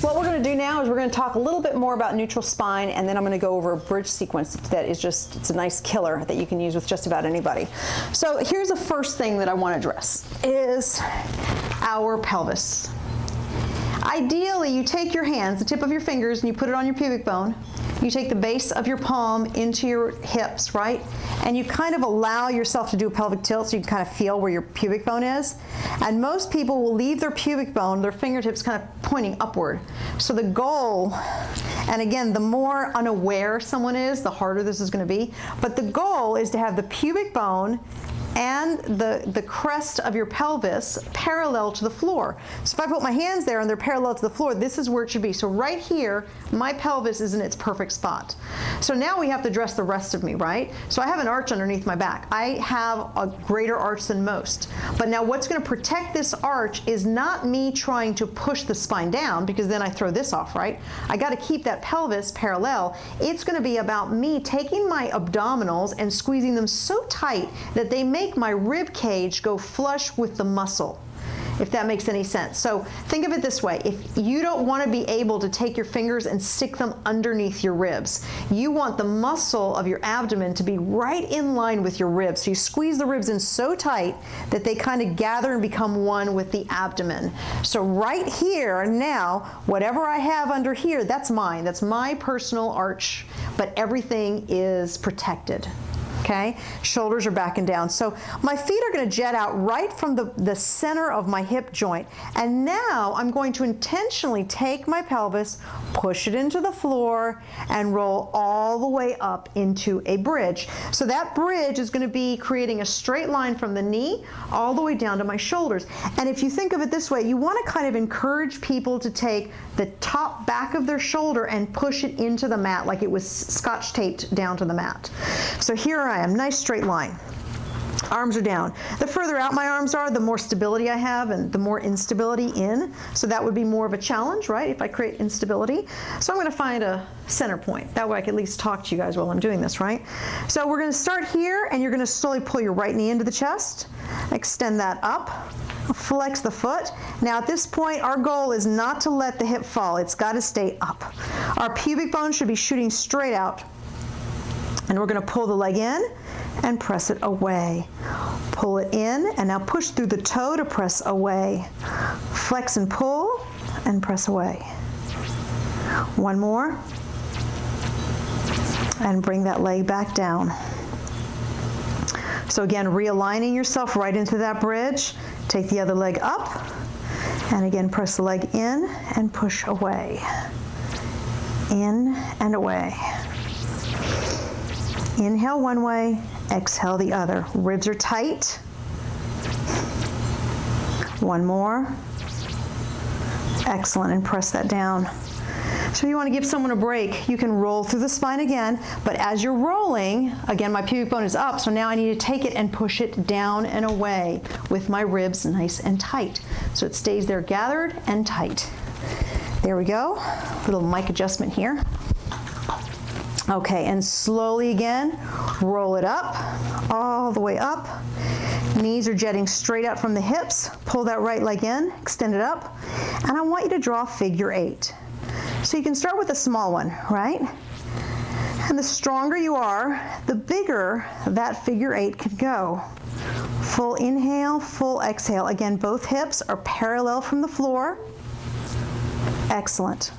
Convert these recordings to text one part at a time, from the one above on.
What we're going to do now is we're going to talk a little bit more about neutral spine, and then I'm going to go over a bridge sequence that is just, it's a nice killer that you can use with just about anybody. So here's the first thing that I want to address is our pelvis. Ideally, you take your hands, the tip of your fingers, and you put it on your pubic bone. You take the base of your palm into your hips, right? And you kind of allow yourself to do a pelvic tilt so you can kind of feel where your pubic bone is. And most people will leave their pubic bone, their fingertips kind of pointing upward. So the goal, and again, the more unaware someone is, the harder this is going to be. But the goal is to have the pubic bone and the crest of your pelvis parallel to the floor. So if I put my hands there and they're parallel to the floor, this is where it should be. So right here, my pelvis is in its perfect spot. So now we have to address the rest of me, right? So I have an arch underneath my back. I have a greater arch than most. But now what's going to protect this arch is not me trying to push the spine down, because then I throw this off, right? I got to keep that pelvis parallel. It's going to be about me taking my abdominals and squeezing them so tight that they make my rib cage go flush with the muscle, if that makes any sense. So think of it this way. If you don't want to be able to take your fingers and stick them underneath your ribs, you want the muscle of your abdomen to be right in line with your ribs. So you squeeze the ribs in so tight that they kind of gather and become one with the abdomen. So right here now, whatever I have under here, that's mine. That's my personal arch, but everything is protected. Okay, shoulders are back and down. So my feet are going to jet out right from the center of my hip joint. And now I'm going to intentionally take my pelvis, push it into the floor, and roll all the way up into a bridge. So that bridge is going to be creating a straight line from the knee all the way down to my shoulders. And if you think of it this way, you want to kind of encourage people to take the top back of their shoulder and push it into the mat like it was scotch taped down to the mat. So here I am, nice straight line. Arms are down. The further out my arms are, the more stability I have and the more instability in. So that would be more of a challenge, right, if I create instability. So I'm going to find a center point. That way I can at least talk to you guys while I'm doing this, right? So we're going to start here, and you're going to slowly pull your right knee into the chest. Extend that up. Flex the foot. Now at this point, our goal is not to let the hip fall. It's got to stay up. Our pubic bone should be shooting straight out. And we're going to pull the leg in and press it away. Pull it in, and now push through the toe to press away. Flex and pull and press away. One more. And bring that leg back down. So again, realigning yourself right into that bridge. Take the other leg up, and again press the leg in and push away. In and away. Inhale one way, exhale the other. Ribs are tight. One more. Excellent, and press that down. So if you want to give someone a break, you can roll through the spine again, but as you're rolling, again, my pubic bone is up, so now I need to take it and push it down and away with my ribs nice and tight. So it stays there gathered and tight. There we go. Little mic adjustment here. Okay, and slowly again, roll it up, all the way up. Knees are jetting straight out from the hips. Pull that right leg in, extend it up, and I want you to draw figure 8. So you can start with a small one, right? And the stronger you are, the bigger that figure 8 can go. Full inhale, full exhale. Again, both hips are parallel from the floor. Excellent.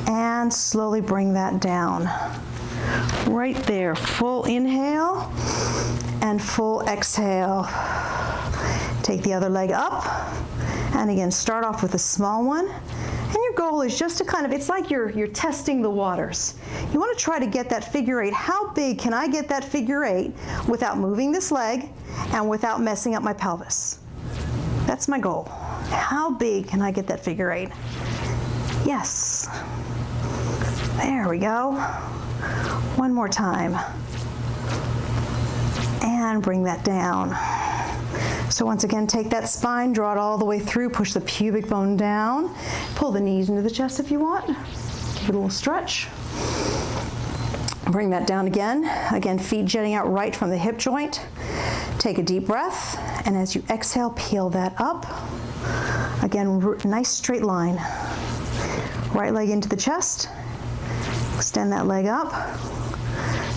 And slowly bring that down. Right there, full inhale and full exhale. Take the other leg up, and again, start off with a small one. And your goal is just to kind of, it's like you're testing the waters. You want to try to get that figure 8. How big can I get that figure 8 without moving this leg and without messing up my pelvis? That's my goal. How big can I get that figure 8? Yes. There we go. One more time. And bring that down. So once again, take that spine, draw it all the way through, push the pubic bone down, pull the knees into the chest if you want. Give it a little stretch. Bring that down again. Again, feet jetting out right from the hip joint. Take a deep breath, and as you exhale, peel that up. Again, nice straight line. Right leg into the chest. Extend that leg up.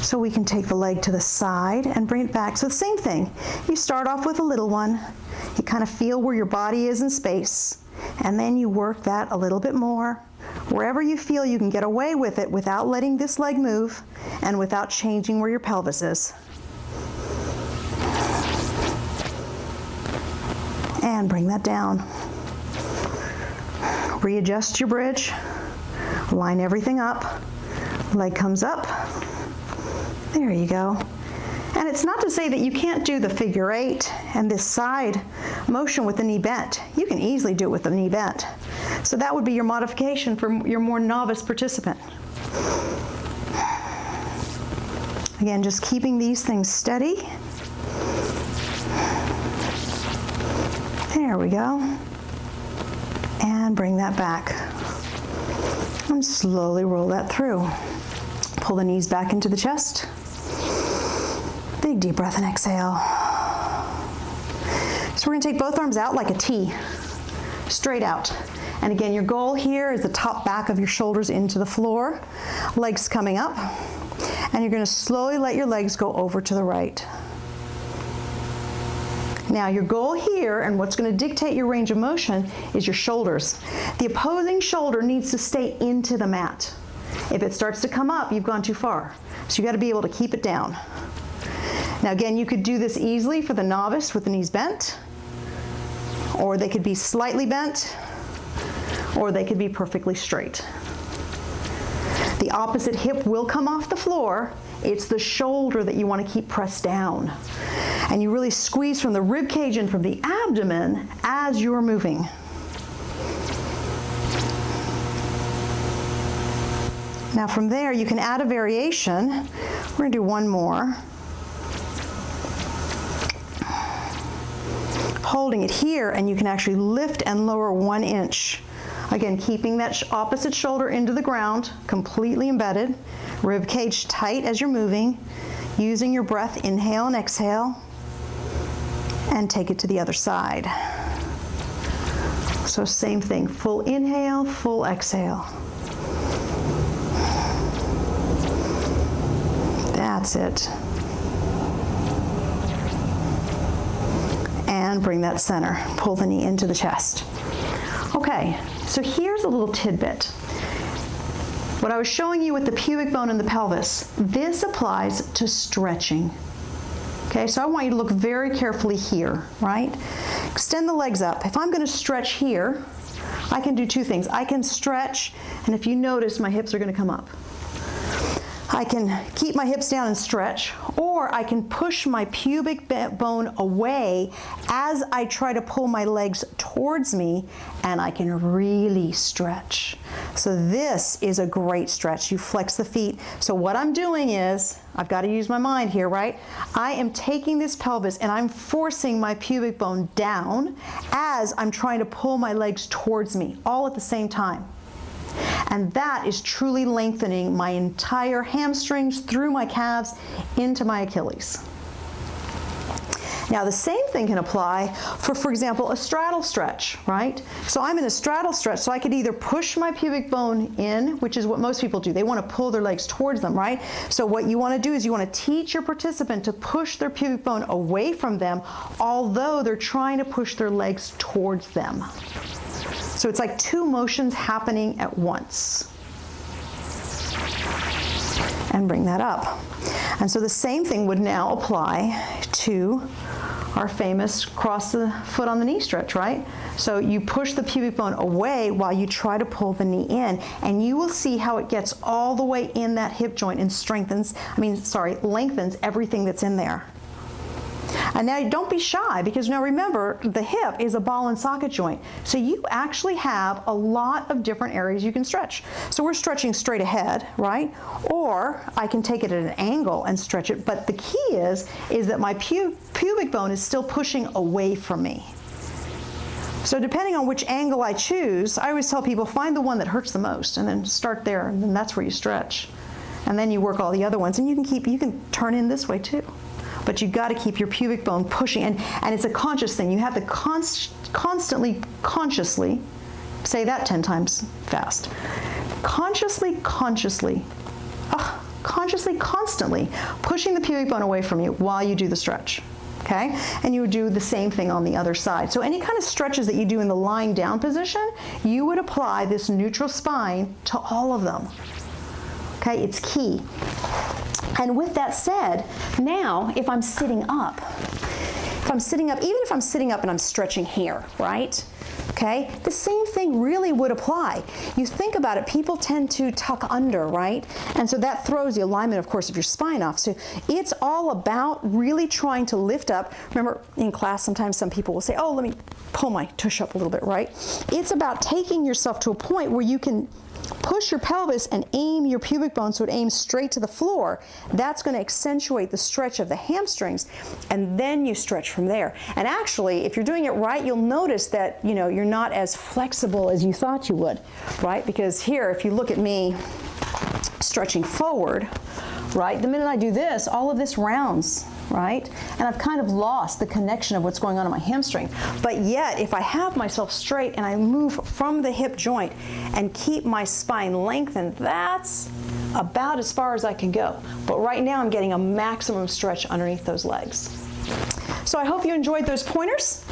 So we can take the leg to the side and bring it back. So the same thing. You start off with a little one. You kind of feel where your body is in space. And then you work that a little bit more. Wherever you feel you can get away with it without letting this leg move and without changing where your pelvis is. And bring that down. Readjust your bridge. Line everything up. Leg comes up. There you go. And it's not to say that you can't do the figure 8 and this side motion with the knee bent. You can easily do it with the knee bent. So that would be your modification for your more novice participant. Again, just keeping these things steady. There we go. And bring that back. And slowly roll that through. Pull the knees back into the chest. Big deep breath and exhale. So we're going to take both arms out like a T, straight out. And again, your goal here is the top back of your shoulders into the floor, legs coming up, and you're going to slowly let your legs go over to the right. Now your goal here, and what's going to dictate your range of motion, is your shoulders. The opposing shoulder needs to stay into the mat. If it starts to come up, you've gone too far. So you got to be able to keep it down. Now again, you could do this easily for the novice with the knees bent, or they could be slightly bent, or they could be perfectly straight. The opposite hip will come off the floor. It's the shoulder that you want to keep pressed down. And you really squeeze from the rib cage and from the abdomen as you're moving. Now from there, you can add a variation. We're going to do one more. Holding it here, and you can actually lift and lower 1 inch. Again, keeping that opposite shoulder into the ground, completely embedded, rib cage tight as you're moving, using your breath, inhale and exhale, and take it to the other side. So same thing, full inhale, full exhale. That's it. And bring that center. Pull the knee into the chest. Okay, so here's a little tidbit. What I was showing you with the pubic bone and the pelvis, this applies to stretching. Okay, so I want you to look very carefully here, right? Extend the legs up. If I'm going to stretch here, I can do two things. I can stretch, and if you notice, my hips are going to come up. I can keep my hips down and stretch, or I can push my pubic bone away as I try to pull my legs towards me, and I can really stretch. So this is a great stretch. You flex the feet. So what I'm doing is, I've got to use my mind here, right? I am taking this pelvis and I'm forcing my pubic bone down as I'm trying to pull my legs towards me, all at the same time. And that is truly lengthening my entire hamstrings through my calves into my Achilles. Now the same thing can apply for example, a straddle stretch, right? So I'm in a straddle stretch, so I could either push my pubic bone in, which is what most people do. They want to pull their legs towards them, right? So what you want to do is you want to teach your participant to push their pubic bone away from them, although they're trying to push their legs towards them. So it's like two motions happening at once. And bring that up. And so the same thing would now apply to our famous cross the foot on the knee stretch, right? So you push the pubic bone away while you try to pull the knee in, and you will see how it gets all the way in that hip joint and lengthens everything that's in there. And now don't be shy, because now remember, the hip is a ball and socket joint. So you actually have a lot of different areas you can stretch. So we're stretching straight ahead, right? Or I can take it at an angle and stretch it. But the key is that my pubic bone is still pushing away from me. So depending on which angle I choose, I always tell people, find the one that hurts the most and then start there, and then that's where you stretch. And then you work all the other ones, and you can turn in this way too. but you got to keep your pubic bone pushing, and it's a conscious thing. You have to constantly, consciously, say that 10 times fast. Consciously, constantly pushing the pubic bone away from you while you do the stretch. Okay? And you would do the same thing on the other side. So any kind of stretches that you do in the lying down position, you would apply this neutral spine to all of them. Okay? It's key. And with that said, now if I'm sitting up, even if I'm sitting up and I'm stretching here, right? Okay, the same thing really would apply. You think about it, people tend to tuck under, right? And so that throws the alignment, of course, of your spine off. So it's all about really trying to lift up. Remember, in class, sometimes some people will say, oh, let me pull my tush up a little bit, right? It's about taking yourself to a point where you can push your pelvis and aim your pubic bone so it aims straight to the floor. That's going to accentuate the stretch of the hamstrings, and then you stretch from there. And actually, if you're doing it right, you'll notice that, you know, you're not as flexible as you thought you would, right? Because here, if you look at me stretching forward, right, the minute I do this, all of this rounds, right? And I've kind of lost the connection of what's going on in my hamstring. But yet, if I have myself straight and I move from the hip joint and keep my spine lengthened, that's about as far as I can go. But right now, I'm getting a maximum stretch underneath those legs. So I hope you enjoyed those pointers.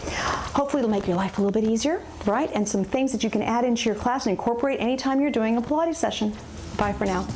Hopefully it'll make your life a little bit easier, right? And some things that you can add into your class and incorporate anytime you're doing a Pilates session. Bye for now.